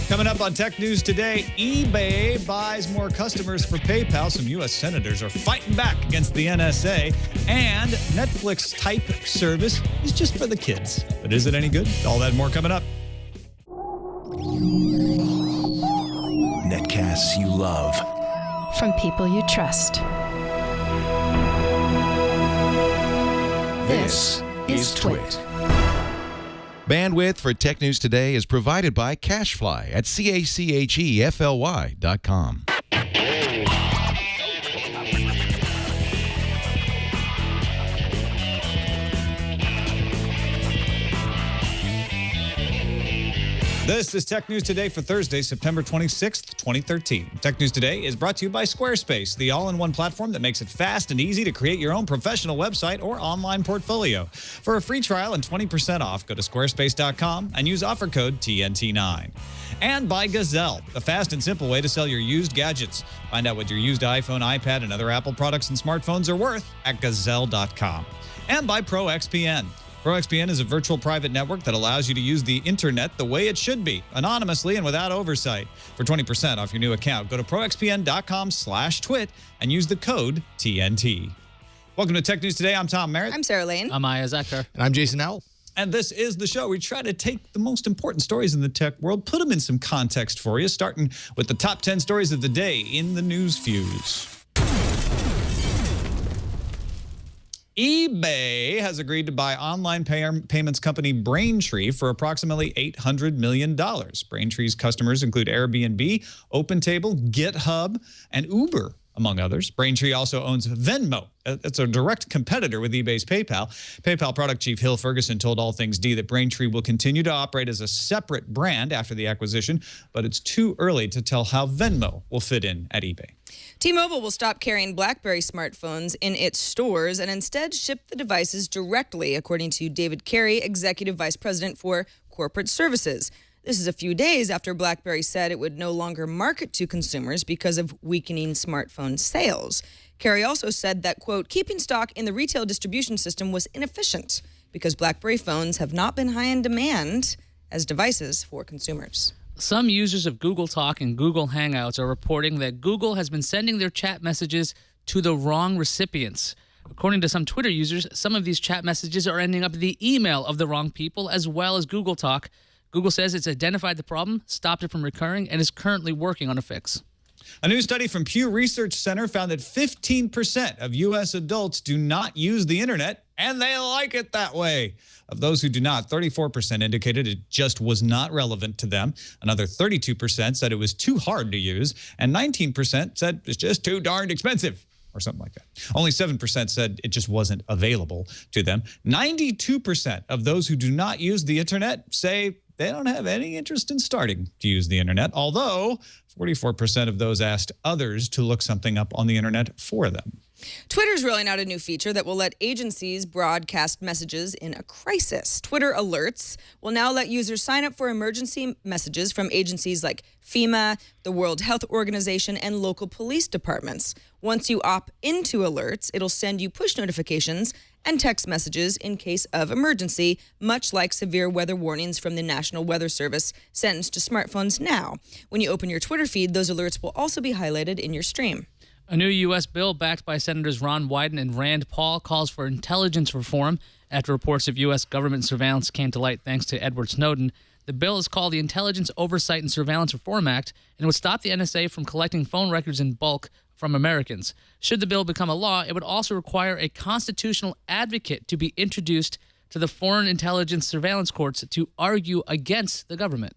Coming up on Tech News Today, eBay buys more customers for PayPal. Some U.S. senators are fighting back against the NSA. And Netflix type service is just for the kids. But is it any good? All that and more coming up. Netcasts you love. From people you trust. This is Twit. Bandwidth for Tech News Today is provided by CashFly at CACHEFLY.com. This is Tech News Today for Thursday, September 26th, 2013. Tech News Today is brought to you by Squarespace, the all-in-one platform that makes it fast and easy to create your own professional website or online portfolio. For a free trial and 20% off, go to squarespace.com and use offer code TNT9. And by Gazelle, the fast and simple way to sell your used gadgets. Find out what your used iPhone, iPad, and other Apple products and smartphones are worth at Gazelle.com. And by ProXPN. ProXPN is a virtual private network that allows you to use the internet the way it should be, anonymously and without oversight. For 20% off your new account, go to proxpn.com/twit and use the code TNT. Welcome to Tech News Today. I'm Tom Merritt. I'm Sarah Lane. I'm Aya Zakar. And I'm Jason Howell. And this is the show where we try to take the most important stories in the tech world, put them in some context for you, starting with the top 10 stories of the day in the News Fuse. eBay has agreed to buy online payments company Braintree for approximately $800 million. Braintree's customers include Airbnb, OpenTable, GitHub, and Uber, among others. Braintree also owns Venmo. It's a direct competitor with eBay's PayPal. PayPal product chief Hill Ferguson told All Things D that Braintree will continue to operate as a separate brand after the acquisition, but it's too early to tell how Venmo will fit in at eBay. T-Mobile will stop carrying BlackBerry smartphones in its stores and instead ship the devices directly, according to David Carey, Executive Vice President for Corporate Services. This is a few days after BlackBerry said it would no longer market to consumers because of weakening smartphone sales. Carey also said that, quote, keeping stock in the retail distribution system was inefficient because BlackBerry phones have not been high in demand as devices for consumers. Some users of Google Talk and Google Hangouts are reporting that Google has been sending their chat messages to the wrong recipients. According to some Twitter users, some of these chat messages are ending up in the email of the wrong people as well as Google Talk. Google says it's identified the problem, stopped it from recurring, and is currently working on a fix. A new study from Pew Research Center found that 15% of U.S. adults do not use the internet, and they like it that way. Of those who do not, 34% indicated it just was not relevant to them. Another 32% said it was too hard to use, and 19% said it's just too darned expensive, or something like that. Only 7% said it just wasn't available to them. 92% of those who do not use the internet say they don't have any interest in starting to use the internet, although 44% of those asked others to look something up on the internet for them. Twitter's rolling out a new feature that will let agencies broadcast messages in a crisis. Twitter Alerts will now let users sign up for emergency messages from agencies like FEMA, the World Health Organization, and local police departments. Once you opt into Alerts, it'll send you push notifications and text messages in case of emergency, much like severe weather warnings from the National Weather Service sent to smartphones now. When you open your Twitter feed, those alerts will also be highlighted in your stream. A new U.S. bill backed by Senators Ron Wyden and Rand Paul calls for intelligence reform after reports of U.S. government surveillance came to light thanks to Edward Snowden. The bill is called the Intelligence Oversight and Surveillance Reform Act and would stop the NSA from collecting phone records in bulk from Americans. Should the bill become a law, it would also require a constitutional advocate to be introduced to the foreign intelligence surveillance courts to argue against the government.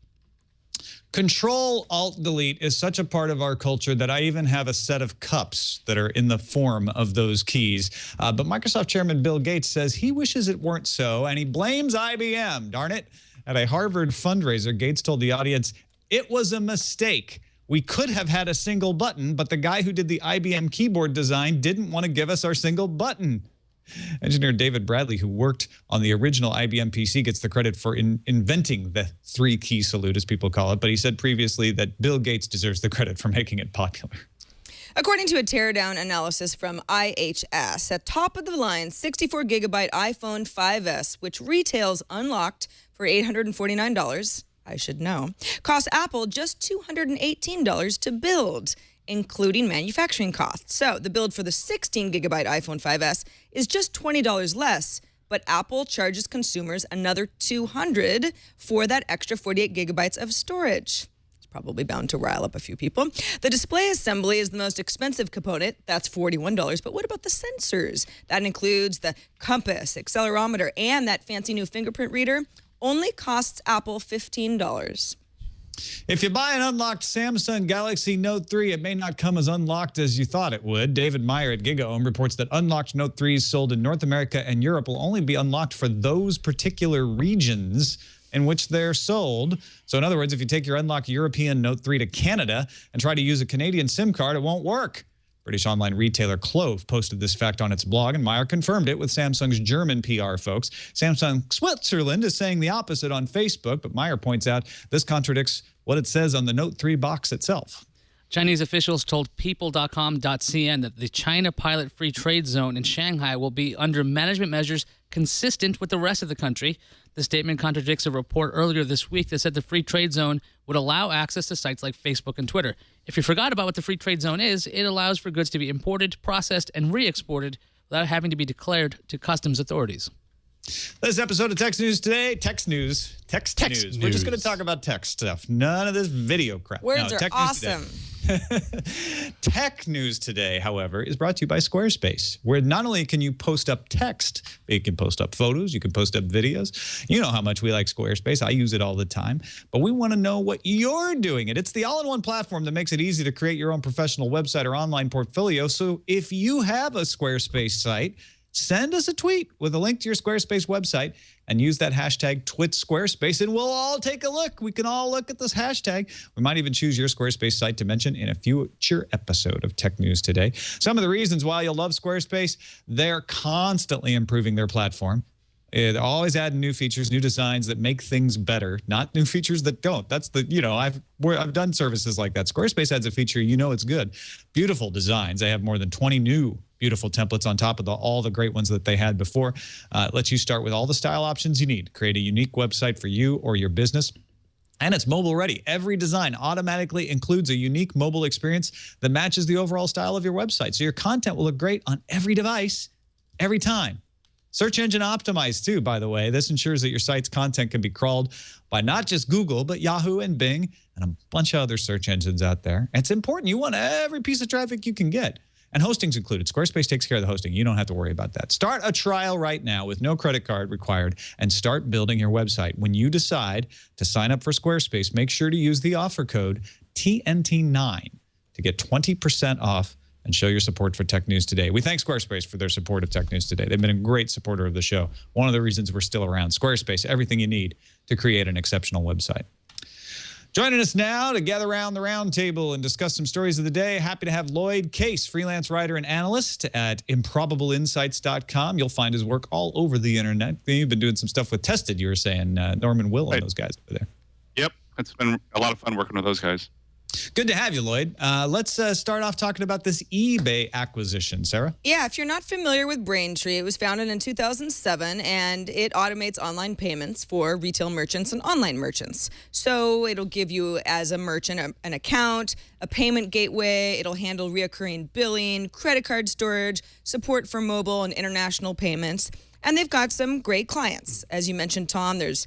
Control-Alt-Delete is such a part of our culture that I even have a set of cups that are in the form of those keys. But Microsoft Chairman Bill Gates says he wishes it weren't so, and he blames IBM. Darn it. At a Harvard fundraiser, Gates told the audience, "It was a mistake. We could have had a single button, but the guy who did the IBM keyboard design didn't want to give us our single button." Engineer David Bradley, who worked on the original IBM PC, gets the credit for inventing the three-key salute, as people call it, but he said previously that Bill Gates deserves the credit for making it popular. According to a teardown analysis from IHS, a top-of-the-line 64-gigabyte iPhone 5S, which retails unlocked for $849, I should know, cost Apple just $218 to build, including manufacturing costs. So the build for the 16-gigabyte iPhone 5S is just $20 less, but Apple charges consumers another $200 for that extra 48 gigabytes of storage. It's probably bound to rile up a few people. The display assembly is the most expensive component. That's $41. But what about the sensors? That includes the compass, accelerometer, and that fancy new fingerprint reader. Only costs Apple $15. If you buy an unlocked Samsung Galaxy Note 3, it may not come as unlocked as you thought it would. David Meyer at GigaOM reports that unlocked Note 3s sold in North America and Europe will only be unlocked for those particular regions in which they're sold. So in other words, if you take your unlocked European Note 3 to Canada and try to use a Canadian SIM card, it won't work. British online retailer Clove posted this fact on its blog, and Meyer confirmed it with Samsung's German PR folks. Samsung Switzerland is saying the opposite on Facebook, but Meyer points out this contradicts what it says on the Note 3 box itself. Chinese officials told people.com.cn that the China Pilot Free Trade Zone in Shanghai will be under management measures consistent with the rest of the country. The statement contradicts a report earlier this week that said the free trade zone would allow access to sites like Facebook and Twitter. If you forgot about what the free trade zone is, it allows for goods to be imported, processed, and re-exported without having to be declared to customs authorities. This episode of Text News Today, Text News. We're just going to talk about text stuff. None of this video crap. Words are Tech awesome. Tech News Today, however, is brought to you by Squarespace, where not only can you post up text, but you can post up photos, you can post up videos. You know how much we like Squarespace. I use it all the time. But we want to know what you're doing. It's the all-in-one platform that makes it easy to create your own professional website or online portfolio. So if you have a Squarespace site, send us a tweet with a link to your Squarespace website and use that hashtag #TwitSquarespace, and we'll all take a look. We can all look at this hashtag. We might even choose your Squarespace site to mention in a future episode of Tech News Today. Some of the reasons why you'll love Squarespace, they're constantly improving their platform. They're always adding new features, new designs that make things better, not new features that don't. That's the, I've done services like that. Squarespace adds a feature, it's good. Beautiful designs. They have more than 20 new beautiful templates on top of all the great ones that they had before. It lets you start with all the style options you need. Create a unique website for you or your business. And it's mobile ready. Every design automatically includes a unique mobile experience that matches the overall style of your website. So your content will look great on every device, every time. Search engine optimized too, by the way. This ensures that your site's content can be crawled by not just Google, but Yahoo and Bing and a bunch of other search engines out there. And it's important. You want every piece of traffic you can get. And hosting's included. Squarespace takes care of the hosting. You don't have to worry about that. Start a trial right now with no credit card required and start building your website. When you decide to sign up for Squarespace, make sure to use the offer code TNT9 to get 20% off and show your support for Tech News Today. We thank Squarespace for their support of Tech News Today. They've been a great supporter of the show. One of the reasons we're still around. Squarespace, everything you need to create an exceptional website. Joining us now to gather around the round table and discuss some stories of the day, happy to have Lloyd Case, freelance writer and analyst at improbableinsights.com. You'll find his work all over the internet. You've been doing some stuff with Tested, you were saying, Norman Will and those guys over there. Yep, it's been a lot of fun working with those guys. Good to have you, Lloyd. Let's start off talking about this eBay acquisition. Sarah? Yeah, if you're not familiar with Braintree, it was founded in 2007, and it automates online payments for retail merchants and online merchants. So it'll give you, as a merchant, an account, a payment gateway. It'll handle reoccurring billing, credit card storage, support for mobile and international payments. And they've got some great clients. As you mentioned, Tom, there's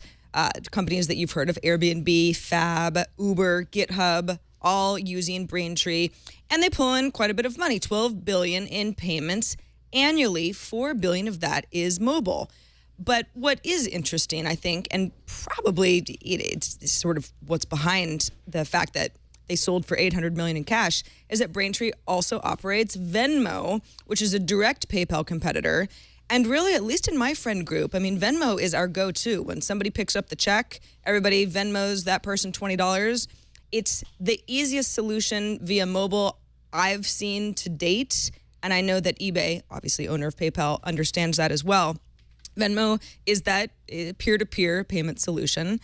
companies that you've heard of, Airbnb, Fab, Uber, GitHub, all using Braintree, and they pull in quite a bit of money, $12 billion in payments annually. $4 billion of that is mobile. But what is interesting, I think, and probably it's sort of what's behind the fact that they sold for $800 million in cash, is that Braintree also operates Venmo, which is a direct PayPal competitor. And really, at least in my friend group, I mean, Venmo is our go-to. When somebody picks up the check, everybody Venmos that person $20. It's the easiest solution via mobile I've seen to date. And I know that eBay, obviously owner of PayPal, understands that as well. Venmo is that peer-to-peer payment solution.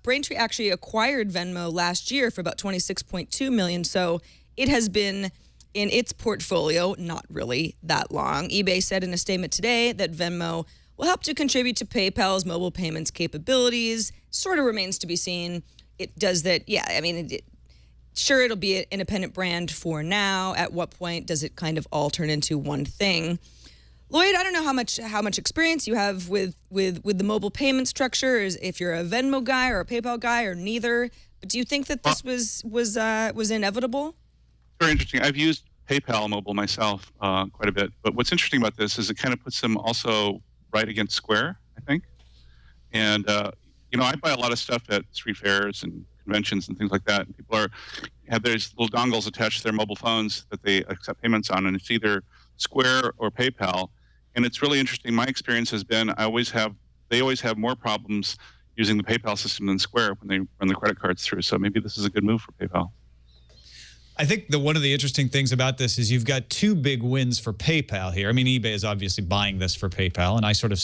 Braintree actually acquired Venmo last year for about $26.2 million. So it has been in its portfolio not really that long. eBay said in a statement today that Venmo will help to contribute to PayPal's mobile payments capabilities. Sort of remains to be seen. It does that, yeah, I mean, sure, it'll be an independent brand for now. At what point does it kind of all turn into one thing? Lloyd, I don't know how much experience you have with the mobile payment structure, if you're a Venmo guy or a PayPal guy or neither. But do you think that this was inevitable? Very interesting. I've used PayPal mobile myself quite a bit. But what's interesting about this is it kind of puts them also right against Square, I think. And I buy a lot of stuff at street fairs and conventions and things like that. And people have these little dongles attached to their mobile phones that they accept payments on, and it's either Square or PayPal. And it's really interesting. My experience has been they always have more problems using the PayPal system than Square when they run the credit cards through. So maybe this is a good move for PayPal. I think one of the interesting things about this is you've got two big wins for PayPal here. I mean, eBay is obviously buying this for PayPal, and I sort of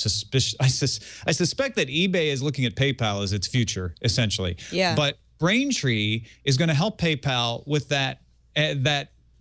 I suspect that eBay is looking at PayPal as its future, essentially. Yeah. But Braintree is going to help PayPal with that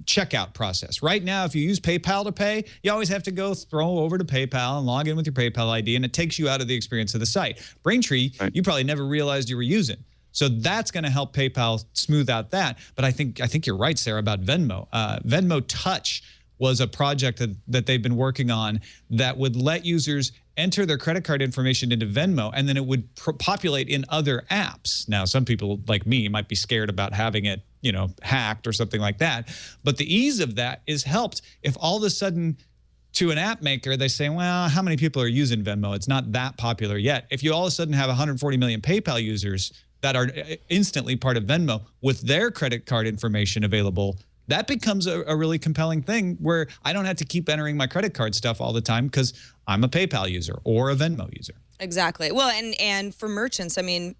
checkout process. Right now, if you use PayPal to pay, you always have to throw over to PayPal and log in with your PayPal ID, and it takes you out of the experience of the site. Braintree, you probably never realized you were using. So that's going to help PayPal smooth out that. But I think you're right, Sarah, about Venmo. Venmo Touch was a project that they've been working on that would let users enter their credit card information into Venmo, and then it would populate in other apps. Now, some people like me might be scared about having it, hacked or something like that. But the ease of that is helped if all of a sudden to an app maker, they say, well, how many people are using Venmo? It's not that popular yet. If you all of a sudden have 140 million PayPal users that are instantly part of Venmo with their credit card information available, that becomes a really compelling thing where I don't have to keep entering my credit card stuff all the time because I'm a PayPal user or a Venmo user. Exactly. Well, and for merchants, I mean,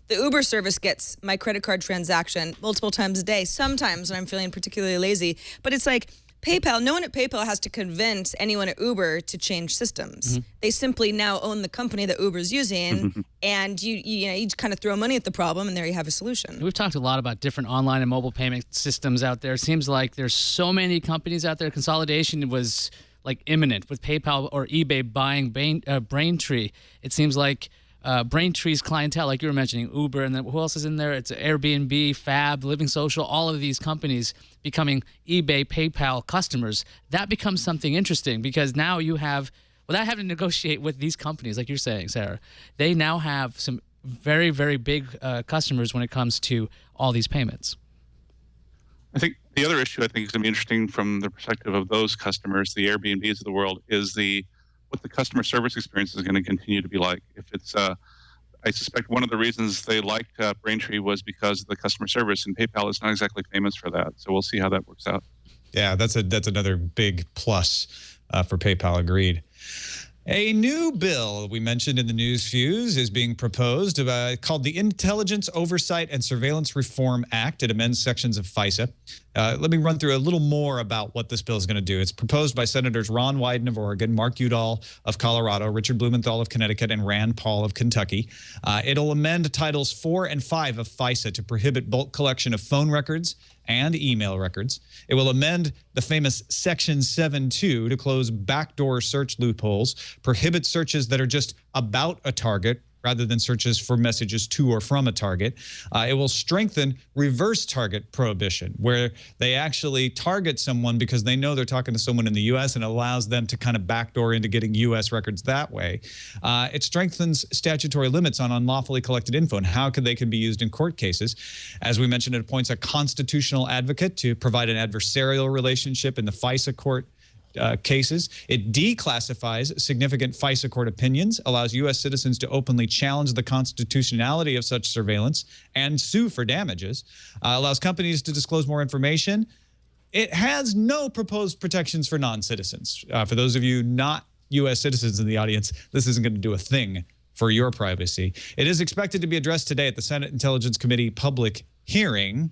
the Uber service gets my credit card transaction multiple times a day, sometimes when I'm feeling particularly lazy. But it's like PayPal, no one at PayPal has to convince anyone at Uber to change systems. Mm-hmm. They simply now own the company that Uber's using, and you kind of throw money at the problem, and there you have a solution. We've talked a lot about different online and mobile payment systems out there. It seems like there's so many companies out there. Consolidation was like imminent with PayPal or eBay buying Braintree. It seems like Braintree's clientele, like you were mentioning, Uber, and then who else is in there? It's Airbnb, Fab, Living Social, all of these companies becoming eBay, PayPal customers. That becomes something interesting because now you have, without having to negotiate with these companies, like you're saying, Sarah, they now have some very, very big customers when it comes to all these payments. I think the other issue I think is going to be interesting from the perspective of those customers, the Airbnbs of the world, is what the customer service experience is going to continue to be like. If it's, I suspect one of the reasons they liked Braintree was because of the customer service, and PayPal is not exactly famous for that. So we'll see how that works out. Yeah, that's another big plus for PayPal. Agreed. A new bill we mentioned in the news fuse is being proposed called the Intelligence Oversight and Surveillance Reform Act. It amends sections of FISA. Let me run through a little more about what this bill is going to do. It's proposed by Senators Ron Wyden of Oregon, Mark Udall of Colorado, Richard Blumenthal of Connecticut, and Rand Paul of Kentucky. It'll amend Titles 4 and 5 of FISA to prohibit bulk collection of phone records and email records. It will amend the famous Section 7.2 to close backdoor search loopholes, prohibit searches that are just about a target rather than searches for messages to or from a target. It will strengthen reverse target prohibition, where they actually target someone because they know they're talking to someone in the U.S. and allows them to kind of backdoor into getting U.S. records that way. It strengthens statutory limits on unlawfully collected info and how they can be used in court cases. As we mentioned, it appoints a constitutional advocate to provide an adversarial relationship in the FISA court cases. It declassifies significant FISA court opinions, allows U.S. citizens to openly challenge the constitutionality of such surveillance and sue for damages, allows companies to disclose more information. It has no proposed protections for non-citizens. For those of you not U.S. citizens in the audience, this isn't going to do a thing for your privacy. It is expected to be addressed today at the Senate Intelligence Committee public hearing.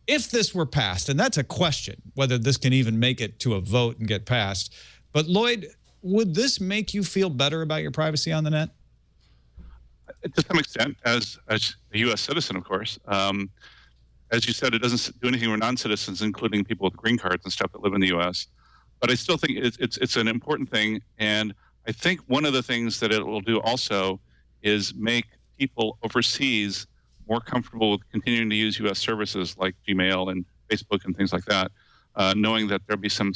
If this were passed, and that's a question, whether this can even make it to a vote and get passed. But Lloyd, would this make you feel better about your privacy on the net? To some extent, as a U.S. citizen, of course. As you said, it doesn't do anything for non-citizens, including people with green cards and stuff that live in the U.S. But I still think it's an important thing, and I think one of the things that it will do also is make people overseas more comfortable with continuing to use U.S. services like Gmail and Facebook and things like that, knowing that there'll be some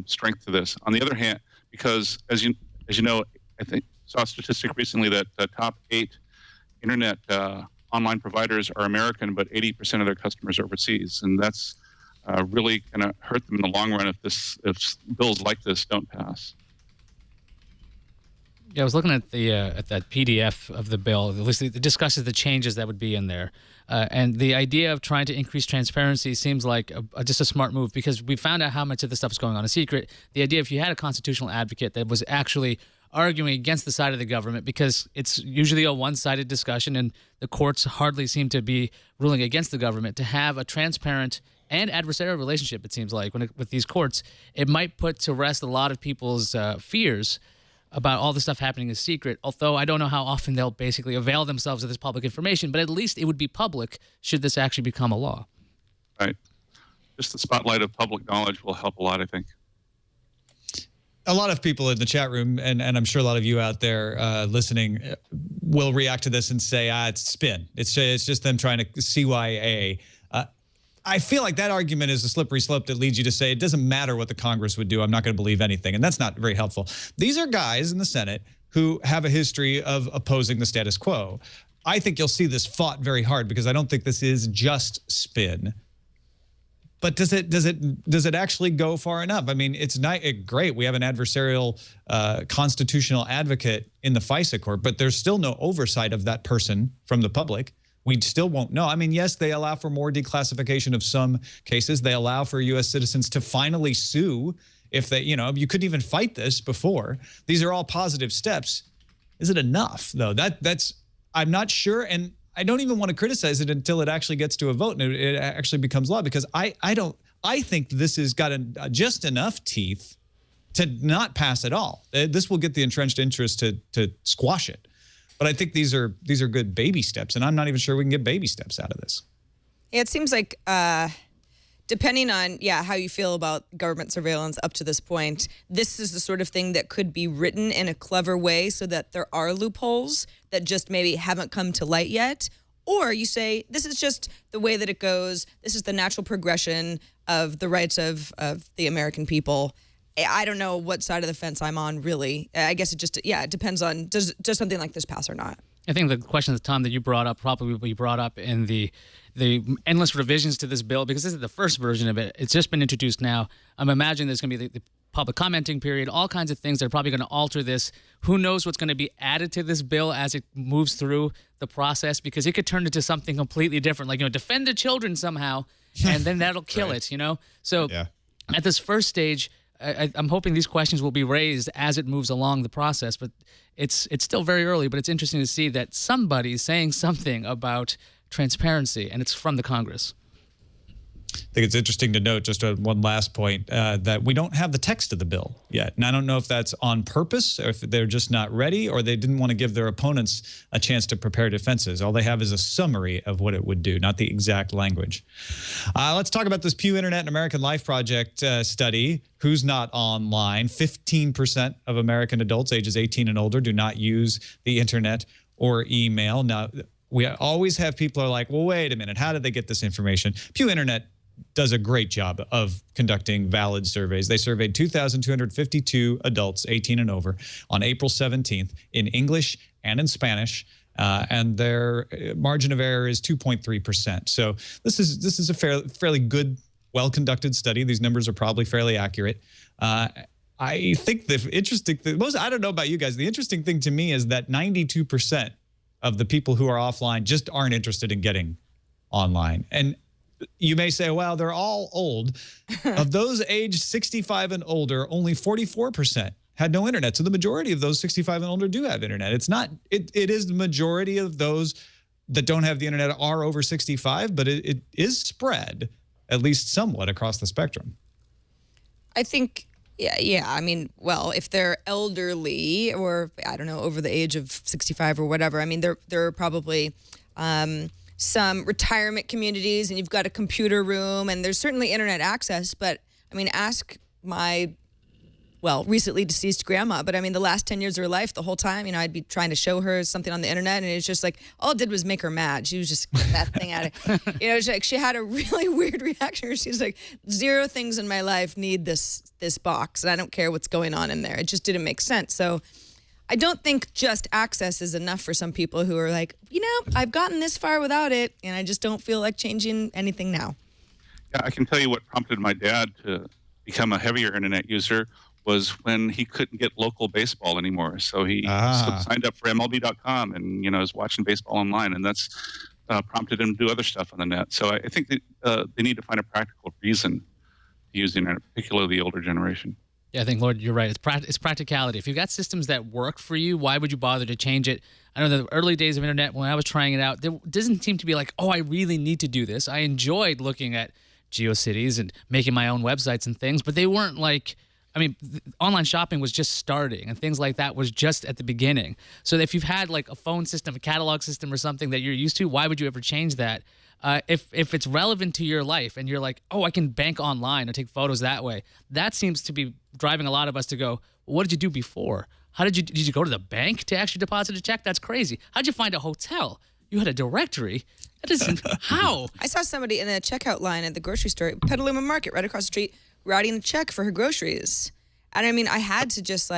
strength to this. On the other hand, because as you know, I think saw a statistic recently that the top 8 internet online providers are American, but 80% of their customers are overseas, and that's really going to hurt them in the long run if bills like this don't pass. Yeah, I was looking at that PDF of the bill. At least it discusses the changes that would be in there, and the idea of trying to increase transparency seems like just a smart move, because we found out how much of this stuff is going on in secret. The idea, if you had a constitutional advocate that was actually arguing against the side of the government, because it's usually a one-sided discussion and the courts hardly seem to be ruling against the government, to have a transparent and adversarial relationship, it seems like, with these courts, it might put to rest a lot of people's fears about all the stuff happening in secret, although I don't know how often they'll basically avail themselves of this public information, but at least it would be public should this actually become a law. Right. Just the spotlight of public knowledge will help a lot, I think. A lot of people in the chat room, and I'm sure a lot of you out there listening, will react to this and say, it's spin. It's just them trying to CYA. I feel like that argument is a slippery slope that leads you to say it doesn't matter what the Congress would do. I'm not going to believe anything. And that's not very helpful. These are guys in the Senate who have a history of opposing the status quo. I think you'll see this fought very hard, because I don't think this is just spin. But does it actually go far enough? I mean, it's not great. We have an adversarial constitutional advocate in the FISA court, but there's still no oversight of that person from the public. We still won't know. I mean, yes, they allow for more declassification of some cases. They allow for U.S. citizens to finally sue if they, you couldn't even fight this before. These are all positive steps. Is it enough, though? That's I'm not sure, and I don't even want to criticize it until it actually gets to a vote and it actually becomes law, because I think this has got just enough teeth to not pass at all. This will get the entrenched interest to squash it. But I think these are good baby steps, and I'm not even sure we can get baby steps out of this. Yeah, it seems like depending on how you feel about government surveillance up to this point, this is the sort of thing that could be written in a clever way so that there are loopholes that just maybe haven't come to light yet. Or you say, this is just the way that it goes. This is the natural progression of the rights of the American people. I don't know what side of the fence I'm on, really. I guess it depends on, does something like this pass or not? I think the question, Tom, that you brought up probably will be brought up in the endless revisions to this bill, because this is the first version of it. It's just been introduced now. I'm imagining there's going to be the public commenting period, all kinds of things that are probably going to alter this. Who knows what's going to be added to this bill as it moves through the process, because it could turn into something completely different, like, defend the children somehow, and then that'll kill it, So at this first stage, I'm hoping these questions will be raised as it moves along the process, but it's still very early. But it's interesting to see that somebody's saying something about transparency, and it's from the Congress. I think it's interesting to note, just one last point, that we don't have the text of the bill yet. And I don't know if that's on purpose, or if they're just not ready, or they didn't want to give their opponents a chance to prepare defenses. All they have is a summary of what it would do, not the exact language. Let's talk about this Pew Internet and American Life Project study. Who's not online? 15% of American adults ages 18 and older do not use the internet or email. Now, we always have people who are like, well, wait a minute, how did they get this information? Pew Internet does a great job of conducting valid surveys. They surveyed 2,252 adults 18 and over on April 17th in English and in Spanish, and their margin of error is 2.3%. So this is a fairly good, well-conducted study. These numbers are probably fairly accurate. I think the interesting thing, I don't know about you guys, the interesting thing to me is that 92% of the people who are offline just aren't interested in getting online. And you may say, well, they're all old. Of those aged 65 and older, only 44% had no internet. So the majority of those 65 and older do have internet. It is the majority of those that don't have the internet are over 65, but it is spread at least somewhat across the spectrum. I think, yeah. I mean, well, if they're elderly or, I don't know, over the age of 65 or whatever, I mean, there are probably some retirement communities, and you've got a computer room, and there's certainly internet access. But I mean, ask my recently deceased grandma, but I mean, the last 10 years of her life, the whole time, I'd be trying to show her something on the internet, and it's just like, all it did was make her mad. She was just, get that thing out of, it's like she had a really weird reaction. She's like, 0 things in my life need this box, and I don't care what's going on in there. It just didn't make sense. So I don't think just access is enough for some people who are like, I've gotten this far without it, and I just don't feel like changing anything now. Yeah, I can tell you what prompted my dad to become a heavier internet user was when he couldn't get local baseball anymore. So he signed up for MLB.com and, is watching baseball online. And that's prompted him to do other stuff on the net. So I think that they need to find a practical reason to use the internet, particularly the older generation. Yeah, I think, Lord, you're right. It's practicality. If you've got systems that work for you, why would you bother to change it? I know the early days of internet, when I was trying it out, there doesn't seem to be like, I really need to do this. I enjoyed looking at GeoCities and making my own websites and things, but they weren't like, online shopping was just starting, and things like that was just at the beginning. So if you've had like a phone system, a catalog system or something that you're used to, why would you ever change that? If it's relevant to your life and you're like, I can bank online or take photos that way, that seems to be driving a lot of us to go, what did you do before? Did you go to the bank to actually deposit a check? That's crazy. How'd you find a hotel? You had a directory? That isn't, how? I saw somebody in the checkout line at the grocery store, Petaluma Market, right across the street, writing a check for her groceries. And I had to just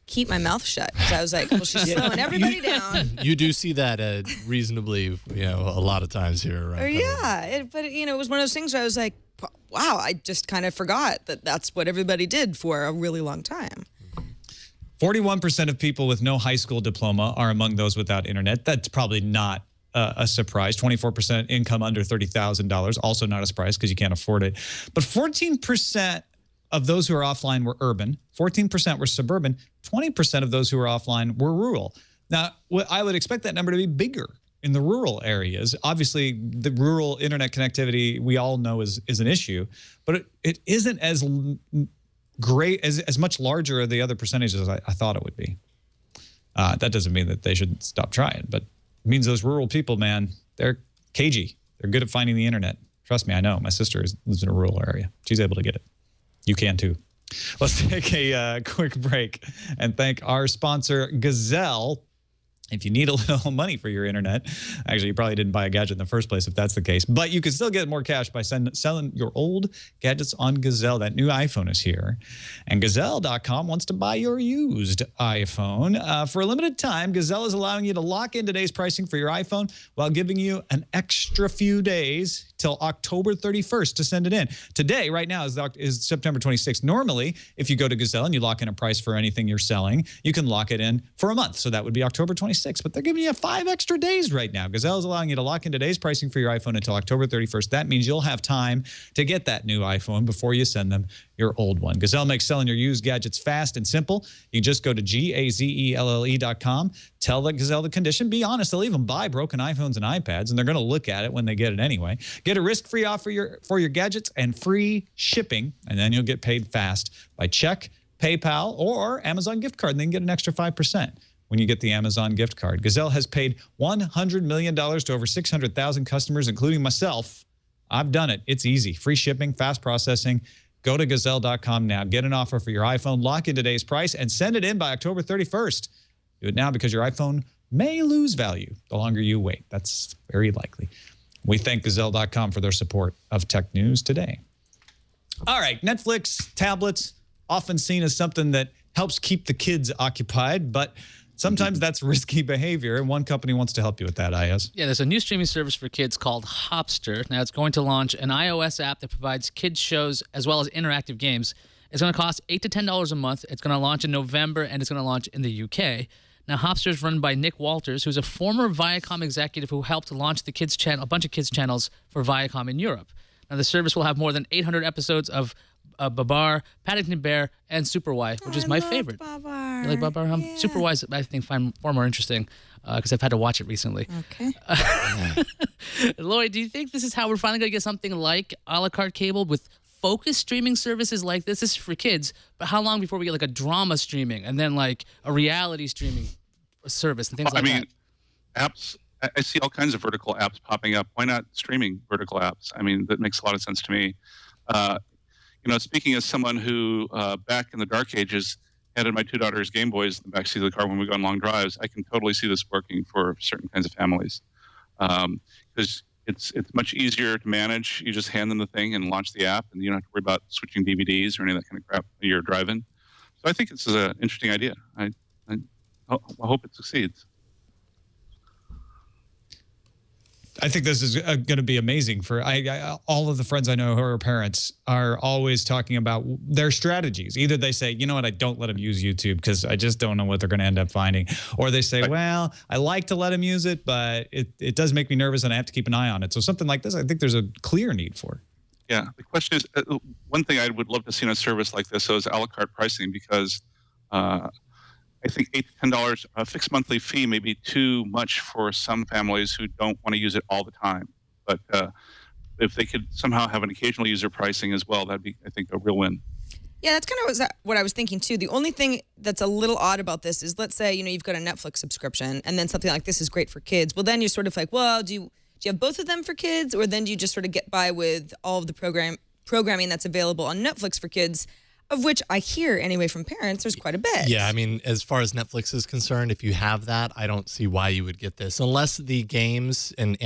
keep my mouth shut, because I was like, well, she's slowing everybody down. You do see that reasonably, a lot of times here around. It was one of those things where I was like, wow, I just kind of forgot that that's what everybody did for a really long time. 41% of people with no high school diploma are among those without internet. That's probably not a surprise. 24% income under $30,000, also not a surprise because you can't afford it. But 14% of those who are offline were urban, 14% were suburban, 20% of those who were offline were rural. Now, I would expect that number to be bigger in the rural areas. Obviously, the rural internet connectivity we all know is an issue, but it isn't as great, as much larger of the other percentages as I thought it would be. That doesn't mean that they should stop trying, but it means those rural people, man, they're cagey. They're good at finding the internet. Trust me, I know. My sister lives in a rural area. She's able to get it. You can too. Let's take a quick break and thank our sponsor, Gazelle. If you need a little money for your internet, actually, you probably didn't buy a gadget in the first place if that's the case, but you can still get more cash by selling your old gadgets on Gazelle. That new iPhone is here, and Gazelle.com wants to buy your used iPhone. For a limited time, Gazelle is allowing you to lock in today's pricing for your iPhone while giving you an extra few days till October 31st to send it in. Today, right now, is September 26th. Normally, if you go to Gazelle and you lock in a price for anything you're selling, you can lock it in for a month. So that would be October 26th. But they're giving you 5 extra days right now. Gazelle is allowing you to lock in today's pricing for your iPhone until October 31st. That means you'll have time to get that new iPhone before you send them your old one. Gazelle makes selling your used gadgets fast and simple. You can just go to GAZELLE.com, tell the Gazelle the condition, be honest. They'll even buy broken iPhones and iPads, and they're going to look at it when they get it anyway. Get a risk-free offer for your gadgets and free shipping, and then you'll get paid fast by check, PayPal, or Amazon gift card, and then get an extra 5% when you get the Amazon gift card. Gazelle has paid $100 million to over 600,000 customers, including myself. I've done it. It's easy. Free shipping, fast processing. Go to Gazelle.com now. Get an offer for your iPhone. Lock in today's price and send it in by October 31st. Do it now because your iPhone may lose value the longer you wait. That's very likely. We thank Gazelle.com for their support of Tech News Today. All right, Netflix, tablets, often seen as something that helps keep the kids occupied, but sometimes that's risky behavior, and one company wants to help you with that, IS. Yeah, there's a new streaming service for kids called Hopster. Now, it's going to launch an iOS app that provides kids shows as well as interactive games. It's going to cost $8 to $10 a month. It's going to launch in November, and it's going to launch in the UK. Now, Hopster is run by Nick Walters, who's a former Viacom executive who helped launch the kids channel, a bunch of kids channels for Viacom in Europe. Now, the service will have more than 800 episodes of Babar, Paddington Bear, and Super Y, which is my favorite. Babar. You like Babar? Yeah. Super Y is, I think, far more interesting because I've had to watch it recently. Okay. Lloyd, do you think this is how we're finally going to get something like a la carte cable with focused streaming services like this? This is for kids, but how long before we get like a drama streaming and then like a reality streaming service and things like that? Apps, I see all kinds of vertical apps popping up. Why not streaming vertical apps? I mean, that makes a lot of sense to me. speaking as someone who back in the dark ages handed my two daughters Game Boys in the backseat of the car when we go on long drives, I can totally see this working for certain kinds of families. Because it's much easier to manage. You just hand them the thing and launch the app, and you don't have to worry about switching DVDs or any of that kind of crap when you're driving. So I think this is an interesting idea. I hope it succeeds. I think this is going to be amazing for all of the friends I know who are parents are always talking about their strategies. Either they say, you know what, I don't let them use YouTube because I just don't know what they're going to end up finding. Or they say, well, I like to let them use it, but it does make me nervous and I have to keep an eye on it. So something like this, I think there's a clear need for. Yeah, the question is, one thing I would love to see in a service like this is a la carte pricing, because I think $8 to $10 a fixed monthly fee may be too much for some families who don't want to use it all the time. But if they could somehow have an occasional user pricing as well, that'd be, I think, a real win. Yeah, that's kind of what I was thinking too. The only thing that's a little odd about this is, let's say, you've got a Netflix subscription and then something like this is great for kids. Well, then you're sort of like, well, do you have both of them for kids, or then do you just sort of get by with all of the programming that's available on Netflix for kids? Of which I hear, anyway, from parents, there's quite a bit. Yeah, I mean, as far as Netflix is concerned, if you have that, I don't see why you would get this. Unless the games and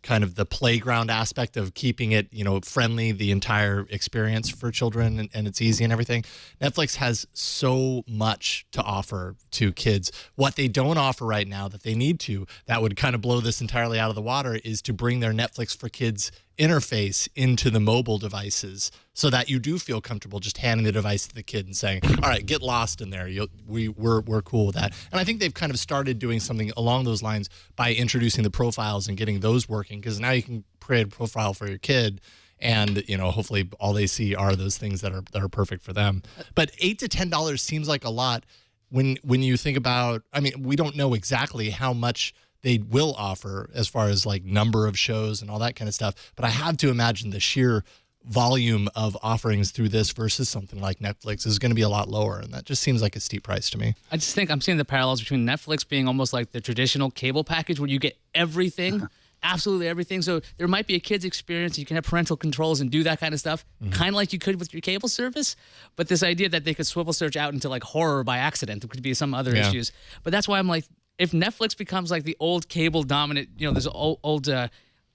kind of the playground aspect of keeping it, friendly, the entire experience for children, and it's easy and everything. Netflix has so much to offer to kids. What they don't offer right now that they need to, that would kind of blow this entirely out of the water, is to bring their Netflix for Kids interface into the mobile devices so that you do feel comfortable just handing the device to the kid and saying, all right, get lost in there. We're cool with that. And I think they've kind of started doing something along those lines by introducing the profiles and getting those working, because now you can create a profile for your kid and, hopefully all they see are those things that are perfect for them. But $8 to $10 seems like a lot when you think about, I mean, we don't know exactly how much they will offer as far as like number of shows and all that kind of stuff. But I have to imagine the sheer volume of offerings through this versus something like Netflix is going to be a lot lower. And that just seems like a steep price to me. I just think I'm seeing the parallels between Netflix being almost like the traditional cable package where you get everything, absolutely everything. So there might be a kid's experience. You can have parental controls and do that kind of stuff, kind of like you could with your cable service. But this idea that they could swivel search out into like horror by accident, there could be some other issues. But that's why I'm like, if Netflix becomes like the old cable dominant, there's old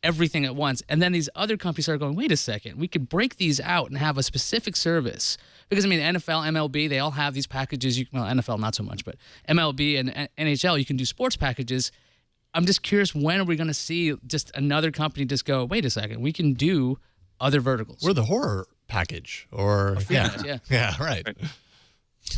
everything at once, and then these other companies start going, wait a second, we could break these out and have a specific service. Because, I mean, NFL, MLB, they all have these packages. Well, NFL not so much, but MLB and NHL, you can do sports packages. I'm just curious, when are we going to see just another company just go, wait a second, we can do other verticals? We're the horror package. Or yeah, right.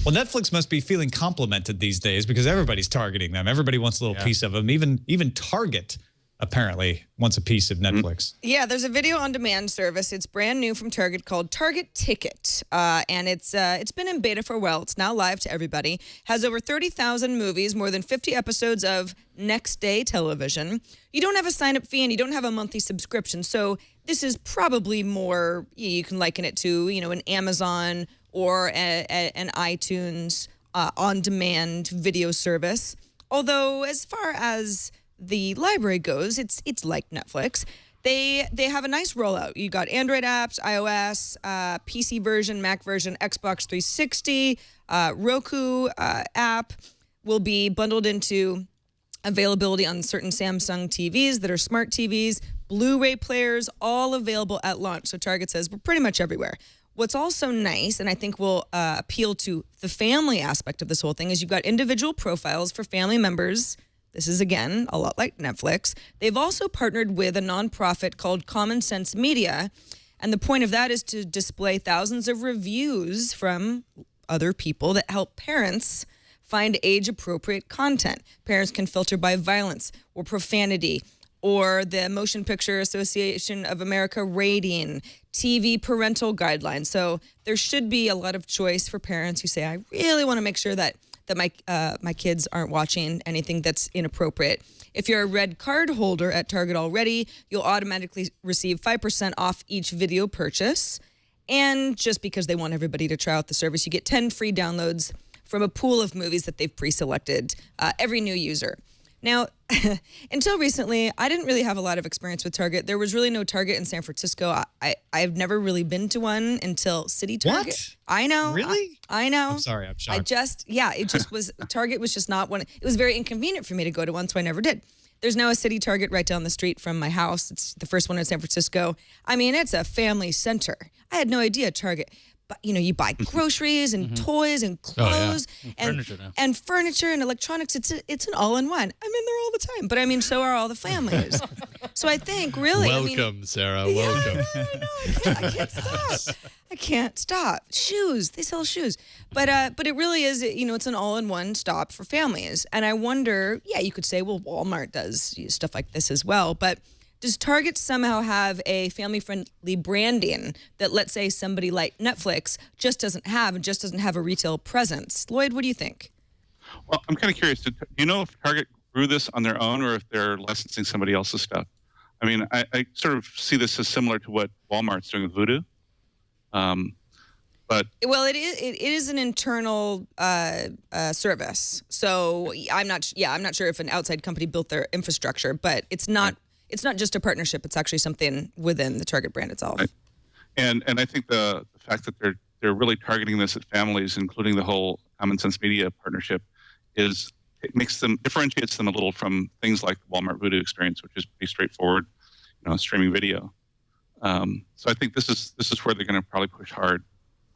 Well, Netflix must be feeling complimented these days because everybody's targeting them. Everybody wants a little piece of them. Even Target apparently wants a piece of Netflix. Yeah, there's a video on demand service. It's brand new from Target called Target Ticket, and it's been in beta for a while. It's now live to everybody. Has over 30,000 movies, more than 50 episodes of next day television. You don't have a sign-up fee and you don't have a monthly subscription, so this is probably more, you can liken it to, an Amazon or an iTunes on-demand video service. Although, as far as the library goes, it's like Netflix. They have a nice rollout. You got Android apps, iOS, PC version, Mac version, Xbox 360, Roku app will be bundled into availability on certain Samsung TVs that are smart TVs, Blu-ray players, all available at launch. So Target says we're pretty much everywhere. What's also nice, and I think will appeal to the family aspect of this whole thing, is you've got individual profiles for family members. This is, again, a lot like Netflix. They've also partnered with a nonprofit called Common Sense Media, and the point of that is to display thousands of reviews from other people that help parents find age-appropriate content. Parents can filter by violence or profanity, or the Motion Picture Association of America rating, TV parental guidelines. So there should be a lot of choice for parents who say, I really want to make sure that my kids aren't watching anything that's inappropriate. If you're a red card holder at Target already, you'll automatically receive 5% off each video purchase. And just because they want everybody to try out the service, you get 10 free downloads from a pool of movies that they've pre-selected, every new user. Now, until recently, I didn't really have a lot of experience with Target. There was really no Target in San Francisco. I've never really been to one until City Target. What? I know. Really? I know. I'm sorry, I'm shocked. It just was, Target was just not one. It was very inconvenient for me to go to one, so I never did. There's now a City Target right down the street from my house. It's the first one in San Francisco. I mean, it's a family center. I had no idea Target. But, you buy groceries and toys and clothes and furniture and electronics. It's an all-in-one. I'm in there all the time. But, I mean, so are all the families. So I think, really. Welcome, Sarah. Welcome. I can't stop. I can't stop. Shoes. They sell shoes. But it really is, it's an all-in-one stop for families. And I wonder, you could say, well, Walmart does stuff like this as well. But does Target somehow have a family-friendly branding that, let's say, somebody like Netflix just doesn't have and just doesn't have a retail presence? Lloyd, what do you think? Well, I'm kind of curious. Do you know if Target grew this on their own or if they're licensing somebody else's stuff? I mean, I sort of see this as similar to what Walmart's doing with Voodoo. But it is an internal service. So I'm not sure if an outside company built their infrastructure, but it's not. Right. It's not just a partnership. It's actually something within the Target brand itself. Right. And I think the fact that they're really targeting this at families, including the whole Common Sense Media partnership, differentiates them a little from things like the Walmart Voodoo experience, which is pretty straightforward, streaming video. So I think this is where they're going to probably push hard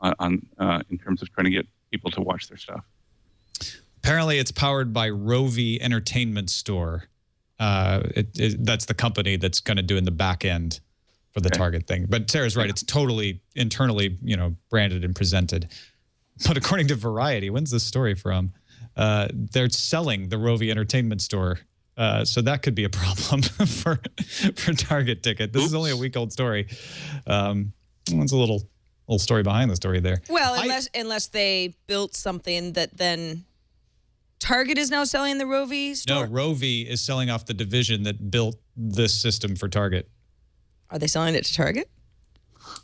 on in terms of trying to get people to watch their stuff. Apparently, it's powered by Rovi Entertainment Store. That's the company that's going to do in the back end for the Target thing. But Sarah's right; it's totally internally, branded and presented. But according to Variety, when's this story from? They're selling the Rovi Entertainment Store, so that could be a problem for Target Ticket. This is only a week-old story. It's a little story behind the story there. Well, unless they built something that then Target is now selling the Rovi store? No, Rovi is selling off the division that built this system for Target. Are they selling it to Target?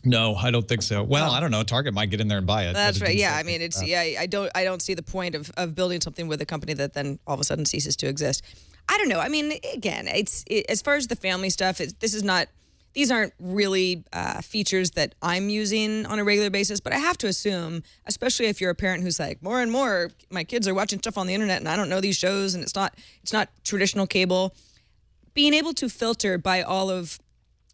No, I don't think so. Well, I don't know. Target might get in there and buy it. That's right. Yeah, I mean, I don't see the point of building something with a company that then all of a sudden ceases to exist. I don't know. I mean, again, as far as the family stuff, these aren't really features that I'm using on a regular basis, but I have to assume, especially if you're a parent who's like, more and more, my kids are watching stuff on the internet and I don't know these shows and it's not traditional cable, being able to filter by all of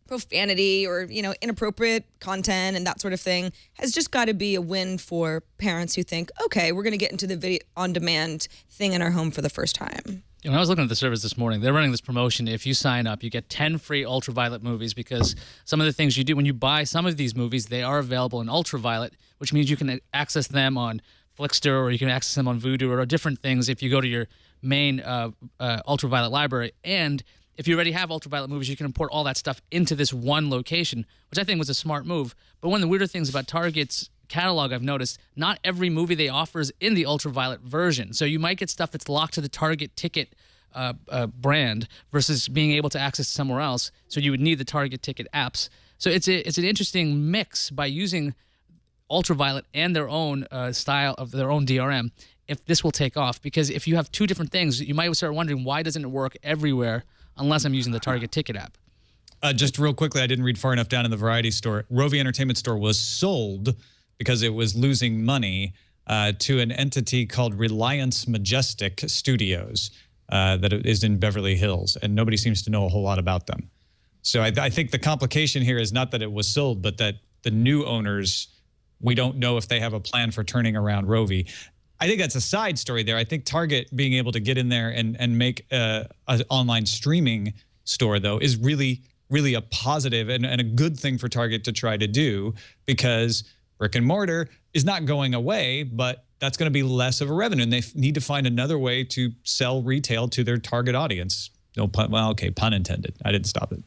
profanity or, inappropriate content and that sort of thing has just got to be a win for parents who think, okay, we're going to get into the video on demand thing in our home for the first time. When I was looking at the service this morning, they're running this promotion. If you sign up, you get 10 free Ultraviolet movies because some of the things you do when you buy some of these movies, they are available in Ultraviolet, which means you can access them on Flickster or you can access them on Vudu or different things if you go to your main Ultraviolet library. And if you already have Ultraviolet movies, you can import all that stuff into this one location, which I think was a smart move. But one of the weirder things about Target's catalog I've noticed, not every movie they offer is in the Ultraviolet version. So you might get stuff that's locked to the Target Ticket brand versus being able to access somewhere else. So you would need the Target Ticket apps. So it's an interesting mix by using Ultraviolet and their own style of their own DRM. If this will take off, because if you have two different things, you might start wondering why doesn't it work everywhere unless I'm using the Target Ticket app. Just real quickly, I didn't read far enough down in the Variety store. Rovi Entertainment Store was sold because it was losing money to an entity called Reliance Majestic Studios that is in Beverly Hills, and nobody seems to know a whole lot about them. So I think the complication here is not that it was sold, but that the new owners, we don't know if they have a plan for turning around Rovi. I think that's a side story there. I think Target being able to get in there and make an online streaming store, though, is really, really a positive and a good thing for Target to try to do, because brick and mortar is not going away, but that's going to be less of a revenue. And they need to find another way to sell retail to their target audience. No pun. Well, okay, pun intended. I didn't stop it.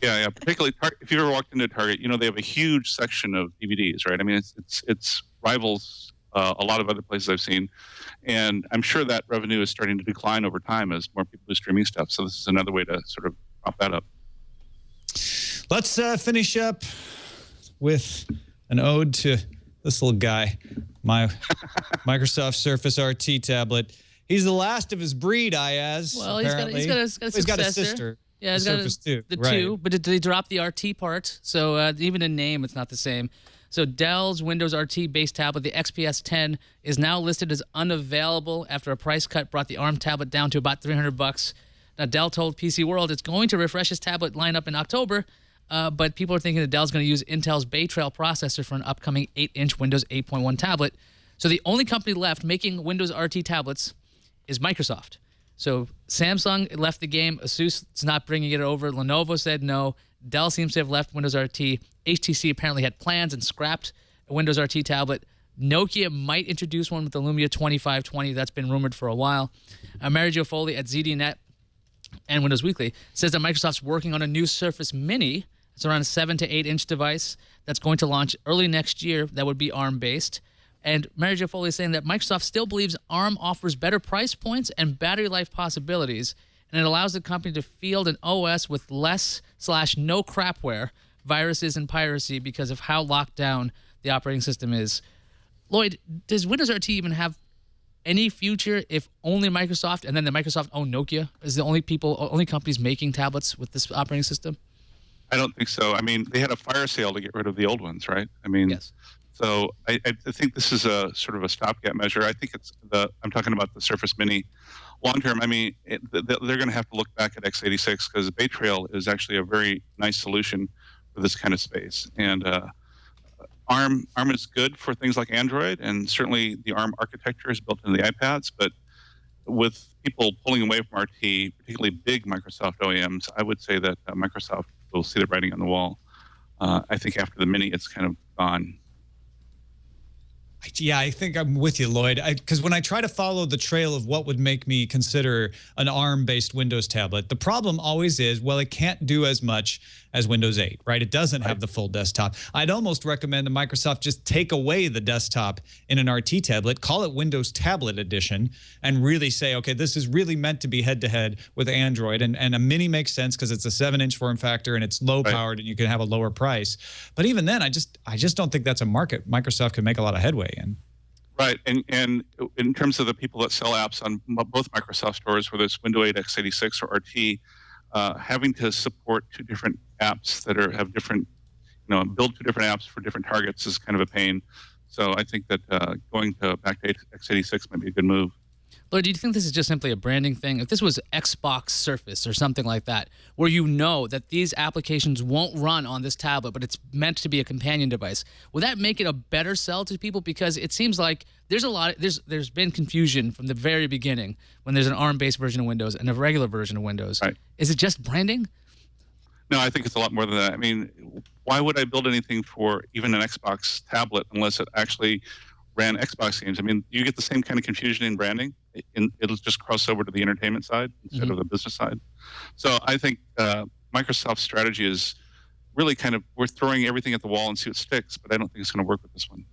Yeah. Particularly if you ever walked into Target, they have a huge section of DVDs, right? I mean, it's rivals a lot of other places I've seen, and I'm sure that revenue is starting to decline over time as more people are streaming stuff. So this is another way to sort of prop that up. Let's finish up with an ode to this little guy, my Microsoft Surface RT tablet. He's the last of his breed, Ayaz. Well, apparently. he's got a He's got a successor. sister. Yeah, he's the got Surface 2. the right. 2, but they dropped the RT part, so even in name, it's not the same. So Dell's Windows RT-based tablet, the XPS 10, is now listed as unavailable after a price cut brought the ARM tablet down to about $300. Now, Dell told PC World it's going to refresh its tablet lineup in October, but people are thinking that Dell's going to use Intel's Bay Trail processor for an upcoming 8-inch Windows 8.1 tablet. So the only company left making Windows RT tablets is Microsoft. So Samsung left the game. Asus is not bringing it over. Lenovo said no. Dell seems to have left Windows RT. HTC apparently had plans and scrapped a Windows RT tablet. Nokia might introduce one with the Lumia 2520. That's been rumored for a while. Mary Jo Foley at ZDNet and Windows Weekly says that Microsoft's working on a new Surface Mini. It's around a 7 to 8 inch device that's going to launch early next year. That would be ARM-based. And Mary Jo Foley is saying that Microsoft still believes ARM offers better price points and battery life possibilities, and it allows the company to field an OS with less/no crapware, viruses, and piracy because of how locked down the operating system is. Lloyd, does Windows RT even have any future if only Microsoft and then the Microsoft-owned Nokia is the only companies making tablets with this operating system? I don't think so. I mean, they had a fire sale to get rid of the old ones, right? I mean, yes. So I think this is a sort of a stopgap measure. I think I'm talking about the Surface Mini. Long term, I mean, they're going to have to look back at x86 because Bay Trail is actually a very nice solution for this kind of space. And ARM is good for things like Android, and certainly the ARM architecture is built into the iPads. But with people pulling away from RT, particularly big Microsoft OEMs, I would say that Microsoft will see the writing on the wall. I think after the Mini, it's kind of gone. Yeah, I think I'm with you, Lloyd. Because when I try to follow the trail of what would make me consider an ARM-based Windows tablet, the problem always is, well, it can't do as much as Windows 8, right? It doesn't have the full desktop. I'd almost recommend that Microsoft just take away the desktop in an RT tablet, call it Windows Tablet Edition, and really say, okay, this is really meant to be head-to-head with Android. And a Mini makes sense because it's a 7-inch form factor and it's low-powered and you can have a lower price. But even then, I just don't think that's a market Microsoft can make a lot of headway in. Right, and in terms of the people that sell apps on both Microsoft stores, whether it's Windows 8, x86, or RT, having to support two different apps that have different, build two different apps for different targets is kind of a pain. So I think that going back to x86 might be a good move. Lloyd, do you think this is just simply a branding thing? If this was Xbox Surface or something like that, where you know that these applications won't run on this tablet, but it's meant to be a companion device, would that make it a better sell to people? Because it seems like there's been confusion from the very beginning when there's an ARM-based version of Windows and a regular version of Windows. Right. Is it just branding? No, I think it's a lot more than that. I mean, why would I build anything for even an Xbox tablet unless it actually ran Xbox games? I mean, you get the same kind of confusion in branding. It'll just cross over to the entertainment side instead of the business side. So I think Microsoft's strategy is really kind of, we're throwing everything at the wall and see what sticks, but I don't think it's going to work with this one.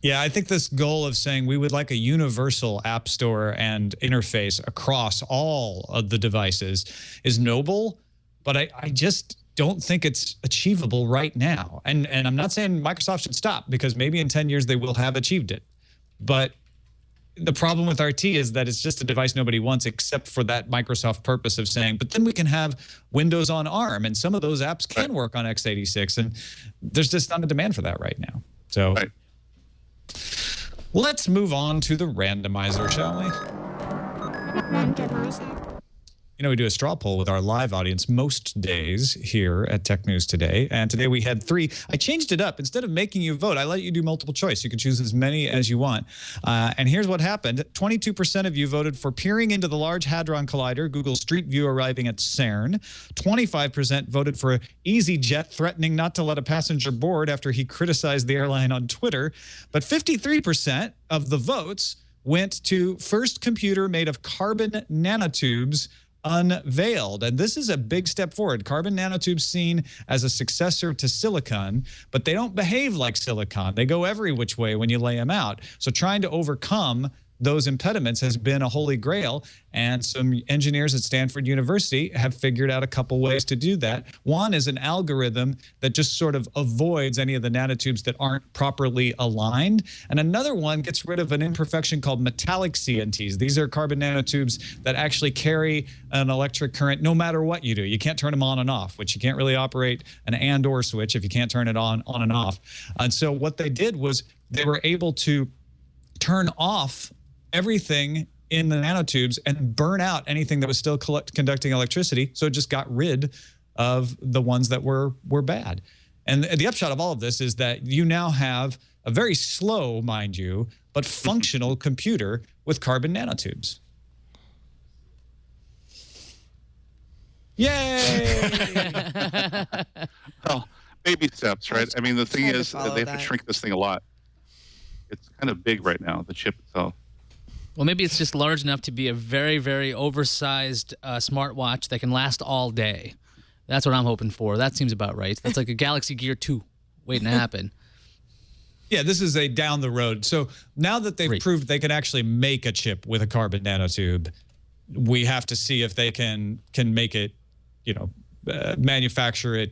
Yeah, I think this goal of saying we would like a universal app store and interface across all of the devices is noble, but I just don't think it's achievable right now. And I'm not saying Microsoft should stop, because maybe in 10 years they will have achieved it. But the problem with RT is that it's just a device nobody wants, except for that Microsoft purpose of saying, but then we can have Windows on ARM, and some of those apps can work on x86, and there's just not a demand for that right now. So let's move on to the randomizer, shall we? Randomizer. You know, we do a straw poll with our live audience most days here at Tech News Today. And today we had 3. I changed it up. Instead of making you vote, I let you do multiple choice. You can choose as many as you want. And here's what happened. 22% of you voted for peering into the Large Hadron Collider, Google Street View arriving at CERN. 25% voted for EasyJet threatening not to let a passenger board after he criticized the airline on Twitter. But 53% of the votes went to first computer made of carbon nanotubes unveiled. And this is a big step forward. Carbon nanotubes seen as a successor to silicon, but they don't behave like silicon. They go every which way when you lay them out. So trying to overcome those impediments has been a holy grail. And some engineers at Stanford University have figured out a couple ways to do that. One is an algorithm that just sort of avoids any of the nanotubes that aren't properly aligned. And another one gets rid of an imperfection called metallic CNTs. These are carbon nanotubes that actually carry an electric current no matter what you do. You can't turn them on and off, which you can't really operate an and/or switch if you can't turn it on and off. And so what they did was they were able to turn off everything in the nanotubes and burn out anything that was still conducting electricity. So it just got rid of the ones that were bad. And the upshot of all of this is that you now have a very slow, mind you, but functional computer with carbon nanotubes. Yay! Well, baby steps, right? I mean, the thing is, follow they have that. to shrink this thing a lot. It's kind of big right now, the chip itself. Well, maybe it's just large enough to be a very, very oversized smartwatch that can last all day. That's what I'm hoping for. That seems about right. That's like a Galaxy Gear 2 waiting to happen. Yeah, this is a down the road. So now that they've proved they can actually make a chip with a carbon nanotube, we have to see if they can make it, manufacture it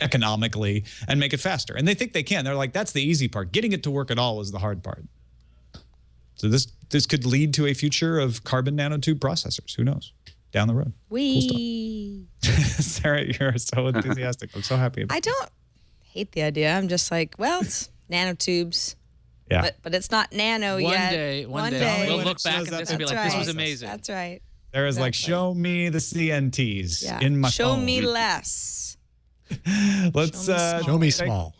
economically and make it faster. And they think they can. They're like, that's the easy part. Getting it to work at all is the hard part. So this could lead to a future of carbon nanotube processors. Who knows? Down the road. Wee. Cool stuff. Sarah, you're so enthusiastic. I'm so happy about it. I don't hate the idea. I'm just like, well, it's nanotubes. Yeah. But it's not nano yet. One day. We'll look back at this and be like, this was amazing. That's right. Sarah's like, show me the CNTs in my Show phone. me less. Let's Show me small.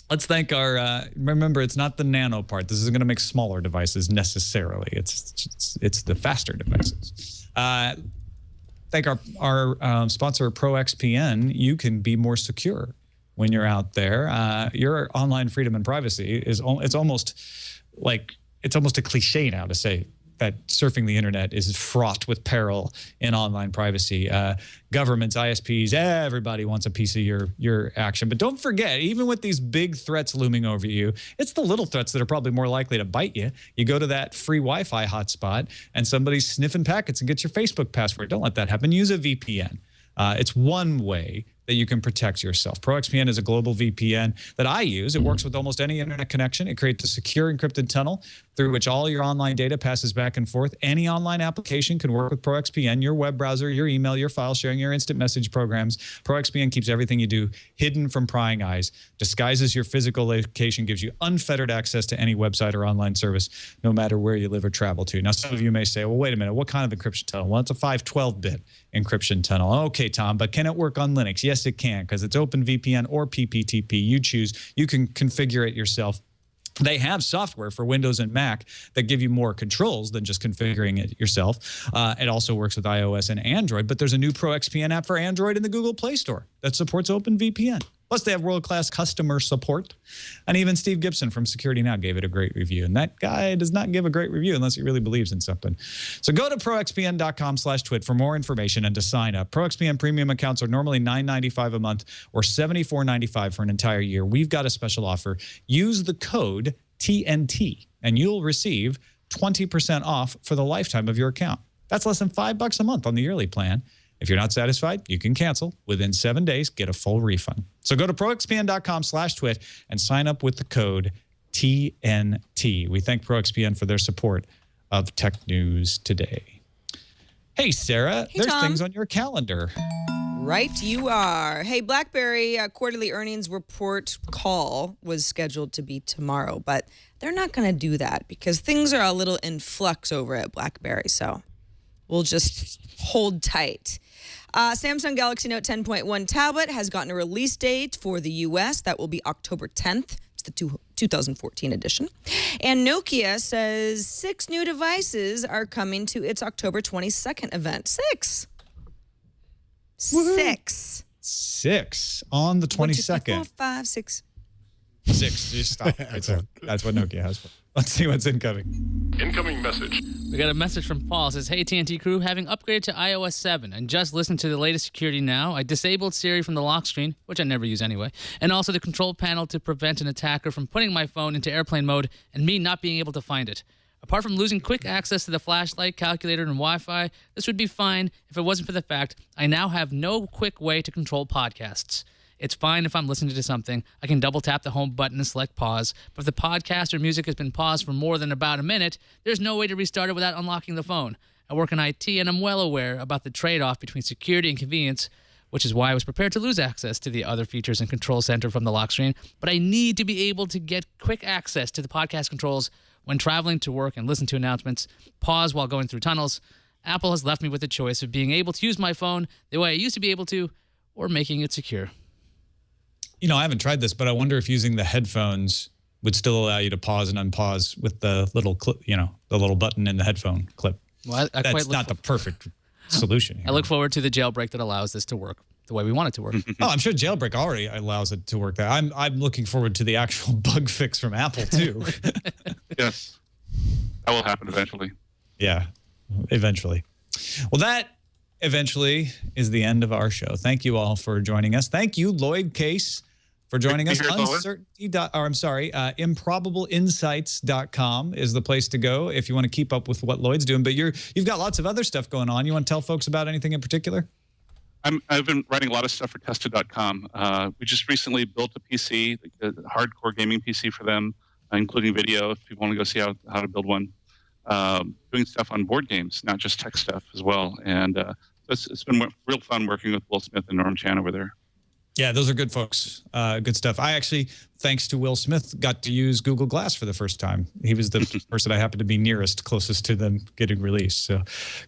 Let's thank our. Remember, it's not the nano part. This is going to make smaller devices necessarily. It's the faster devices. Thank our sponsor, ProXPN. You can be more secure when you're out there. Your online freedom and privacy is it's almost a cliche now to say that surfing the internet is fraught with peril in online privacy. Governments, ISPs, everybody wants a piece of your action. But don't forget, even with these big threats looming over you, it's the little threats that are probably more likely to bite you. You go to that free Wi-Fi hotspot and somebody's sniffing packets and gets your Facebook password. Don't let that happen. Use a VPN. It's one way that you can protect yourself. ProXPN is a global VPN that I use. It works with almost any internet connection. It creates a secure encrypted tunnel through which all your online data passes back and forth. Any online application can work with ProXPN, your web browser, your email, your file sharing, your instant message programs. ProXPN keeps everything you do hidden from prying eyes, disguises your physical location, gives you unfettered access to any website or online service, no matter where you live or travel to. Now, some of you may say, well, wait a minute, what kind of encryption tunnel? Well, it's a 512-bit encryption tunnel. Okay, Tom, but can it work on Linux? Yes, it can, because it's OpenVPN or PPTP. You choose. You can configure it yourself. They have software for Windows and Mac that give you more controls than just configuring it yourself. It also works with iOS and Android, but there's a new ProXPN app for Android in the Google Play Store that supports OpenVPN. Plus, they have world-class customer support. And even Steve Gibson from Security Now gave it a great review. And that guy does not give a great review unless he really believes in something. So go to proxpn.com/twit for more information and to sign up. ProXPN premium accounts are normally $9.95 a month or $74.95 for an entire year. We've got a special offer. Use the code TNT, and you'll receive 20% off for the lifetime of your account. That's less than $5 a month on the yearly plan. If you're not satisfied, you can cancel. Within 7 days, get a full refund. So go to proxpn.com/twit and sign up with the code TNT. We thank ProXPN for their support of Tech News Today. Hey, Sarah, Hey, there's Tom. things on your calendar. Right, you are. Hey, BlackBerry quarterly earnings report call was scheduled to be tomorrow, but they're not going to do that because things are a little in flux over at BlackBerry. So we'll just hold tight. Samsung Galaxy Note 10.1 tablet has gotten a release date for the U.S. That will be October 10th. It's the 2014 edition. And Nokia says 6 new devices are coming to its October 22nd event. 6. Woohoo. 6. 6 on the 1, 2, 3, 4, 22nd. 5, 6. 6. Just stop. Right there. That's what Nokia has. Let's see what's incoming. Incoming message. We got a message from Paul. It says, hey, TNT crew, having upgraded to iOS 7 and just listened to the latest security now, I disabled Siri from the lock screen, which I never use anyway, and also the control panel to prevent an attacker from putting my phone into airplane mode and me not being able to find it. Apart from losing quick access to the flashlight, calculator, and Wi-Fi, this would be fine if it wasn't for the fact I now have no quick way to control podcasts. It's fine if I'm listening to something. I can double tap the home button and select pause. But if the podcast or music has been paused for more than about a minute, there's no way to restart it without unlocking the phone. I work in IT and I'm well aware about the trade-off between security and convenience, which is why I was prepared to lose access to the other features and control center from the lock screen. But I need to be able to get quick access to the podcast controls when traveling to work and listen to announcements, pause while going through tunnels. Apple has left me with the choice of being able to use my phone the way I used to be able to, or making it secure. You know, I haven't tried this, but I wonder if using the headphones would still allow you to pause and unpause with the little clip, you know, the little button in the headphone clip. Well, That's not the perfect solution. I look forward to the jailbreak that allows this to work the way we want it to work. Oh, I'm sure jailbreak already allows it to work. I'm looking forward to the actual bug fix from Apple too. Yes, that will happen eventually. Yeah, eventually. Well, that eventually is the end of our show. Thank you all for joining us. Thank you, Lloyd Case, for joining us. Improbableinsights.com is the place to go if you want to keep up with what Lloyd's doing. But you've got lots of other stuff going on. You want to tell folks about anything in particular? I've been writing a lot of stuff for Tested.com. We just recently built a PC, a hardcore gaming PC for them, including video if people want to go see how to build one. Doing stuff on board games, not just tech stuff as well. And it's been real fun working with Will Smith and Norm Chan over there. Yeah, those are good folks. Good stuff. I actually, thanks to Will Smith, got to use Google Glass for the first time. He was the person I happened to be closest to them getting released. So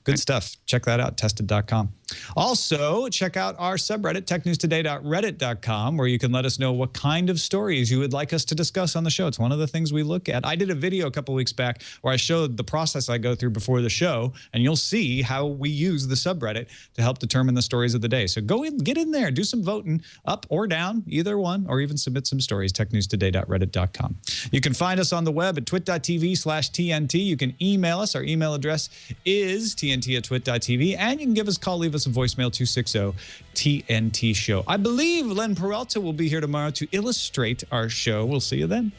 good stuff. Check that out, tested.com. Also, check out our subreddit, technewstoday.reddit.com, where you can let us know what kind of stories you would like us to discuss on the show. It's one of the things we look at. I did a video a couple weeks back where I showed the process I go through before the show, and you'll see how we use the subreddit to help determine the stories of the day. So go in, get in there, do some voting, up or down, either one, or even submit some stories, technewstoday.reddit.com. You can find us on the web at twit.tv/TNT. You can email us. Our email address is tnt@twit.tv, and you can give us a call, leave us a voicemail, 260-TNT-SHOW. I believe Len Peralta will be here tomorrow to illustrate our show. We'll see you then.